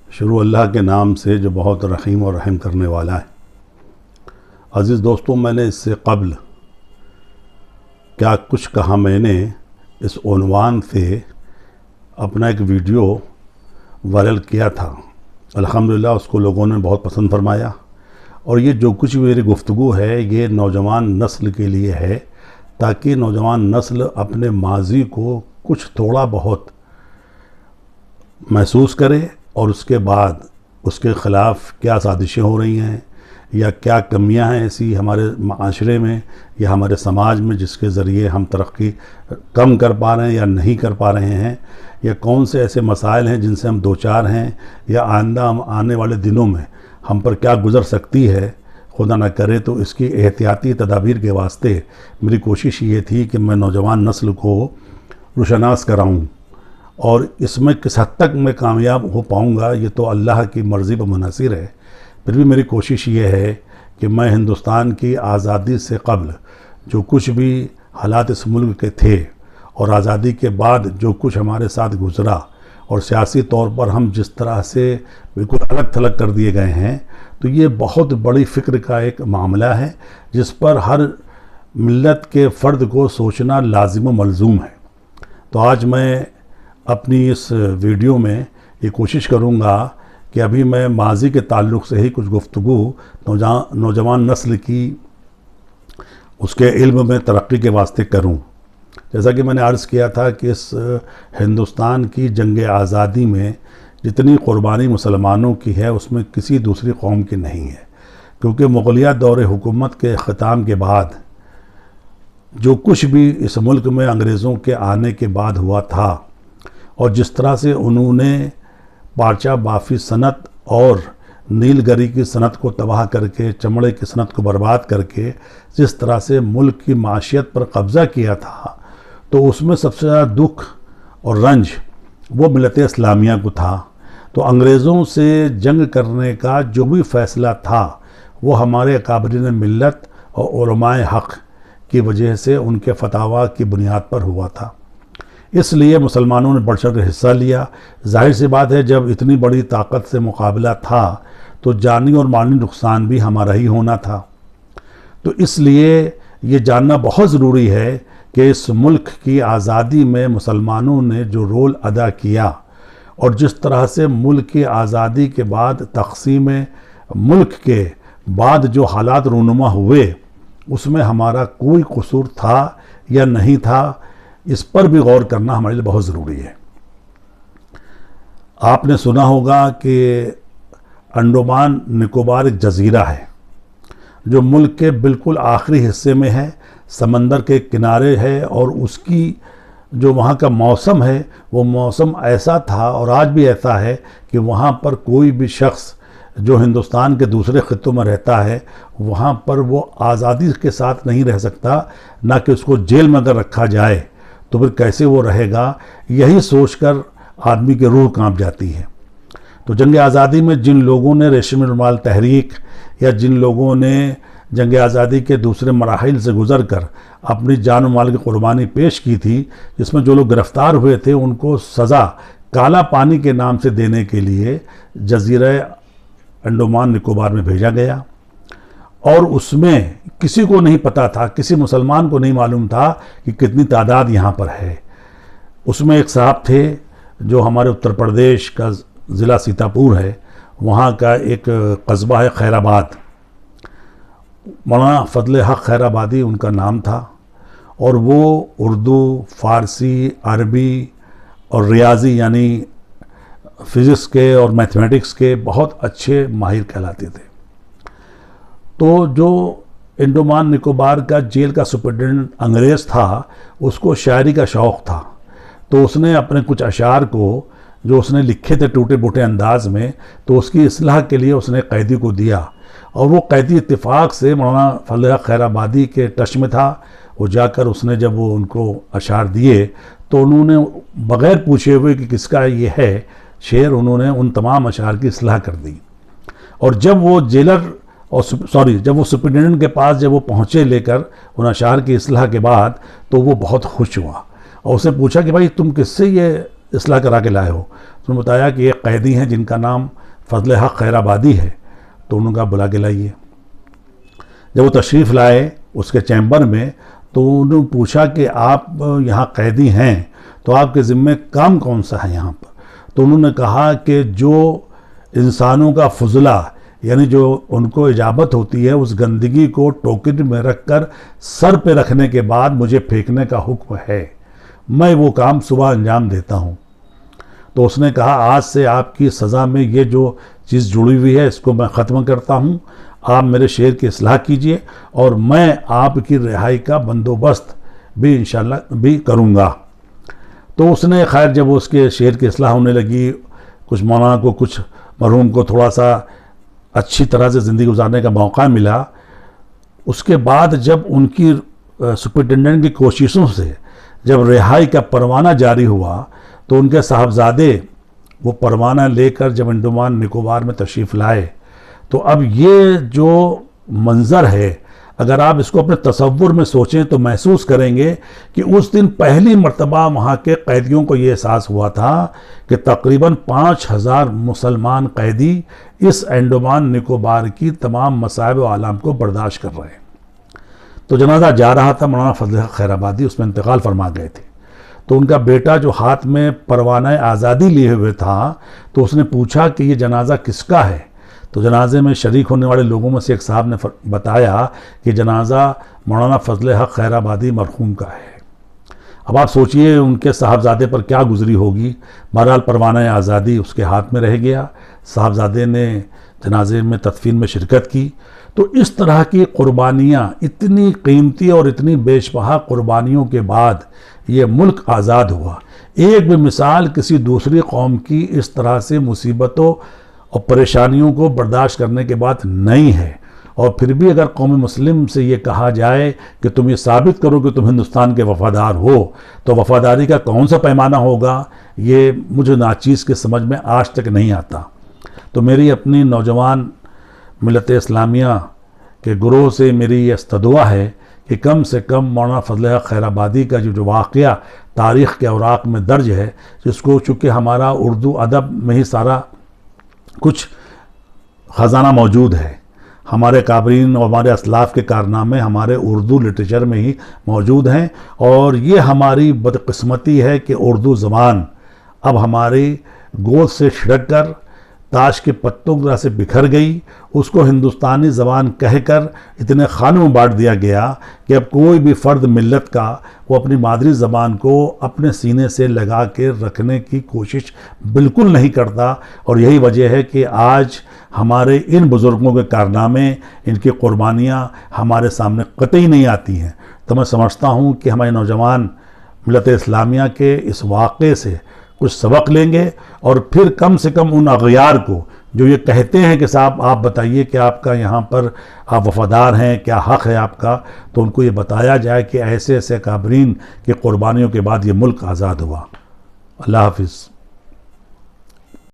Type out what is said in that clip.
शुरू अल्लाह के नाम से जो बहुत रहीम और रहम करने वाला है। अज़ीज़ दोस्तों, मैंने इससे कब्ल क्या कुछ कहा, मैंने इस उन्वान से अपना एक वीडियो वायरल किया था। अल्हम्दुलिल्लाह उसको लोगों ने बहुत पसंद फरमाया। और ये जो कुछ मेरी गुफ्तगू है ये नौजवान नस्ल के लिए है, ताकि नौजवान नस्ल अपने माजी को कुछ थोड़ा बहुत महसूस करे और उसके बाद उसके ख़िलाफ़ क्या साजिशें हो रही हैं या क्या कमियां हैं ऐसी हमारे माशरे में या हमारे समाज में जिसके ज़रिए हम तरक्की कम कर पा रहे हैं या नहीं कर पा रहे हैं, या कौन से ऐसे मसाइल हैं जिनसे हम दो चार हैं, या आइंदा आने वाले दिनों में हम पर क्या गुज़र सकती है, खुदा न करे। तो इसकी एहतियाती तदाबीर के वास्ते मेरी कोशिश ये थी कि मैं नौजवान नस्ल को रोशनास कराऊँ, और इसमें किस हद तक मैं कामयाब हो पाऊँगा ये तो अल्लाह की मर्ज़ी पर मुनहसर है। फिर भी मेरी कोशिश ये है कि मैं हिंदुस्तान की आज़ादी से कब्ल जो कुछ भी हालात इस मुल्क के थे और आज़ादी के बाद जो कुछ हमारे साथ गुज़रा और सियासी तौर पर हम जिस तरह से बिल्कुल अलग थलग कर दिए गए हैं, तो ये बहुत बड़ी फ़िक्र का एक मामला है जिस पर हर मिल्लत के फ़र्द को सोचना लाजिम व मलजूम है। तो आज मैं अपनी इस वीडियो में ये कोशिश करूँगा कि अभी मैं माजी के ताल्लुक़ से ही कुछ गुफ्तगू नौजवान नस्ल की उसके इल्म में तरक्की के वास्ते करूँ। जैसा कि मैंने अर्ज़ किया था कि इस हिंदुस्तान की जंग आज़ादी में जितनी क़ुरबानी मुसलमानों की है उसमें किसी दूसरी कौम की नहीं है, क्योंकि मुग़लिया दौर हुकूमत के ख़िताम के बाद जो कुछ भी इस मुल्क में अंग्रेज़ों के आने के बाद हुआ था और जिस तरह से उन्होंने पारचा बाफ़ी सनत और नीलगरी की सनत को तबाह करके, चमड़े की सनत को बर्बाद करके जिस तरह से मुल्क की माशियत पर कब्ज़ा किया था, तो उसमें सबसे ज़्यादा दुख और रंज वो मिलत इस्लामिया को था। तो अंग्रेज़ों से जंग करने का जो भी फ़ैसला था वो हमारे अकाबरीन मिल्लत और उलमाए हक़ की वजह से उनके फतावा की बुनियाद पर हुआ था। इसलिए मुसलमानों ने बढ़ चढ़ कर हिस्सा लिया। जाहिर सी बात है, जब इतनी बड़ी ताकत से मुकाबला था तो जानी और माली नुकसान भी हमारा ही होना था। तो इसलिए ये जानना बहुत ज़रूरी है कि इस मुल्क की आज़ादी में मुसलमानों ने जो रोल अदा किया और जिस तरह से मुल्क की आज़ादी के बाद तक़सीम मुल्क के बाद जो हालात रूनुमा हुए उसमें हमारा कोई कसूर था या नहीं था, इस पर भी गौर करना हमारे लिए बहुत ज़रूरी है। आपने सुना होगा कि अंडमान निकोबार एक जज़ीरा है जो मुल्क के बिल्कुल आखिरी हिस्से में है, समंदर के किनारे है, और उसकी जो वहाँ का मौसम है वो मौसम ऐसा था और आज भी ऐसा है कि वहाँ पर कोई भी शख्स जो हिंदुस्तान के दूसरे ख़ित्तों में रहता है वहाँ पर वो आज़ादी के साथ नहीं रह सकता, ना कि उसको जेल में अगर रखा जाए तो फिर कैसे वो रहेगा। यही सोचकर आदमी की रूह कांप जाती है। तो जंग आज़ादी में जिन लोगों ने रेशमी रुमाल तहरीक या जिन लोगों ने जंग आज़ादी के दूसरे मराहिल से गुज़र कर अपनी जान माल की कुर्बानी पेश की थी, जिसमें जो लोग गिरफ़्तार हुए थे उनको सज़ा काला पानी के नाम से देने के लिए जज़ीरा अंडमान निकोबार में भेजा गया। और उसमें किसी को नहीं पता था, किसी मुसलमान को नहीं मालूम था कि कितनी तादाद यहाँ पर है। उसमें एक साहब थे जो हमारे उत्तर प्रदेश का ज़िला सीतापुर है, वहाँ का एक कस्बा है खैराबाद, मौलाना फजल हक खैराबादी उनका नाम था, और वो उर्दू, फ़ारसी, अरबी और रियाजी यानी फ़िज़िक्स के और मैथमेटिक्स के बहुत अच्छे माहिर कहलाते थे। तो जो अंडमान निकोबार का जेल का सुपरिटेंडेंट अंग्रेज़ था, उसको शायरी का शौक़ था, तो उसने अपने कुछ अशार को जो उसने लिखे थे टूटे फूटे अंदाज में, तो उसकी इस्लाह के लिए उसने कैदी को दिया, और वो कैदी इत्तेफाक से मौलाना फजल हक खैराबादी के टच में था। वो जाकर उसने जब वो उनको अशार दिए तो उन्होंने बग़ैर पूछे हुए कि किसका ये है शेर, उन्होंने उन तमाम अशार की इस्लाह कर दी। और जब वो जेलर और जब वो सुपरिटेंडेंट के पास जब वो पहुँचे लेकर उन अशार की इस्लाह के बाद, तो वो बहुत खुश हुआ और उसने पूछा कि भाई तुम किससे ये इस्लाह करा के लाए हो। तो उन्होंने बताया कि ये कैदी हैं जिनका नाम फजल हक खैराबादी है, तो उन्होंने कहा बुला के लाइए। जब वो तशरीफ़ लाए उसके चैम्बर में, तो उन्होंने पूछा कि आप यहाँ कैदी हैं, तो आपके ज़िम्मे काम कौन सा है यहाँ पर? तो उन्होंने कहा कि जो इंसानों का फजला, यानी जो उनको इजाबत होती है, उस गंदगी को टोकरी में रखकर सर पे रखने के बाद मुझे फेंकने का हुक्म है, मैं वो काम सुबह अंजाम देता हूँ। तो उसने कहा आज से आपकी सज़ा में ये जो चीज़ जुड़ी हुई है इसको मैं ख़त्म करता हूँ, आप मेरे शेर की इस्लाह कीजिए और मैं आपकी रिहाई का बंदोबस्त भी इंशाल्लाह भी करूँगा। तो उसने खैर जब उसके शेर की इस्लाह होने लगी, कुछ मौलाना को, कुछ मरहूम को थोड़ा सा अच्छी तरह से ज़िंदगी गुजारने का मौका मिला। उसके बाद जब उनकी सुपरिटेंडेंट की कोशिशों से जब रिहाई का परवाना जारी हुआ, तो उनके साहबजादे वो परवाना लेकर जब अंडमान निकोबार में तशरीफ़ लाए, तो अब ये जो मंज़र है, अगर आप इसको अपने तसव्वुर में सोचें तो महसूस करेंगे कि उस दिन पहली मर्तबा वहाँ के कैदियों को ये एहसास हुआ था कि तकरीबन 5000 मुसलमान कैदी इस अंडमान निकोबार की तमाम मसाइब व आलाम को बर्दाश्त कर रहे हैं। तो जनाजा जा रहा था, मौलाना फजल हक खैराबादी उसमें इंतकाल फरमा गए थे। तो उनका बेटा जो हाथ में परवाना आज़ादी लिए हुए था, तो उसने पूछा कि ये जनाजा किसका है? तो जनाजे में शरीक होने वाले लोगों में से एक साहब ने बताया कि जनाजा मौलाना फजल हक खैराबादी मरहूम का है। अब आप सोचिए उनके साहबजादे पर क्या गुजरी होगी। बहरहाल परवाना आज़ादी उसके हाथ में रह गया, साहबजादे ने जनाजे में तदफीन में शिरकत की। तो इस तरह की कुर्बानियाँ, इतनी कीमती और इतनी बेशबहा कुर्बानियों के बाद ये मुल्क आज़ाद हुआ। एक भी मिसाल किसी दूसरी कौम की इस तरह से मुसीबतों और परेशानियों को बर्दाश्त करने के बाद नहीं है। और फिर भी अगर कौम मुस्लिम से ये कहा जाए कि तुम ये साबित करो कि तुम हिंदुस्तान के वफ़ादार हो, तो वफ़ादारी का कौन सा पैमाना होगा, ये मुझे नाचीज़ के समझ में आज तक नहीं आता। तो मेरी अपनी नौजवान मिलत इस्लामिया के गुरोह से मेरी ये इस्तदुआ है कि कम से कम मौलाना फजल हक खैराबादी का जो वाक़या तारीख़ के औराक़ में दर्ज है, जिसको चूँकि हमारा उर्दू अदब में ही सारा कुछ ख़जाना मौजूद है, हमारे काबरीन और हमारे असलाफ़ के कारनामे हमारे उर्दू लिटरेचर में ही मौजूद हैं। और ये हमारी बदकिस्मती है कि उर्दू ज़बान अब हमारी गोद से छिड़क कर ताश के पत्तों की तरह से बिखर गई। उसको हिंदुस्तानी ज़बान कहकर इतने खानों में बांट दिया गया कि अब कोई भी फ़र्द मिल्लत का वो अपनी मादरी ज़बान को अपने सीने से लगा के रखने की कोशिश बिल्कुल नहीं करता। और यही वजह है कि आज हमारे इन बुज़ुर्गों के कारनामे, इनकी कुर्बानियाँ हमारे सामने कतई नहीं आती हैं। तो मैं समझता हूँ कि हमारे नौजवान मिलत इस्लामिया के इस वाक़े से कुछ सबक लेंगे और फिर कम से कम उन अग़यार को जो ये कहते हैं कि साहब आप बताइए कि आपका यहाँ पर आप वफ़ादार हैं, क्या हक़ है आपका, तो उनको ये बताया जाए कि ऐसे ऐसे काबरीन की कुर्बानियों के बाद ये मुल्क आज़ाद हुआ। अल्लाह हाफ़िज़।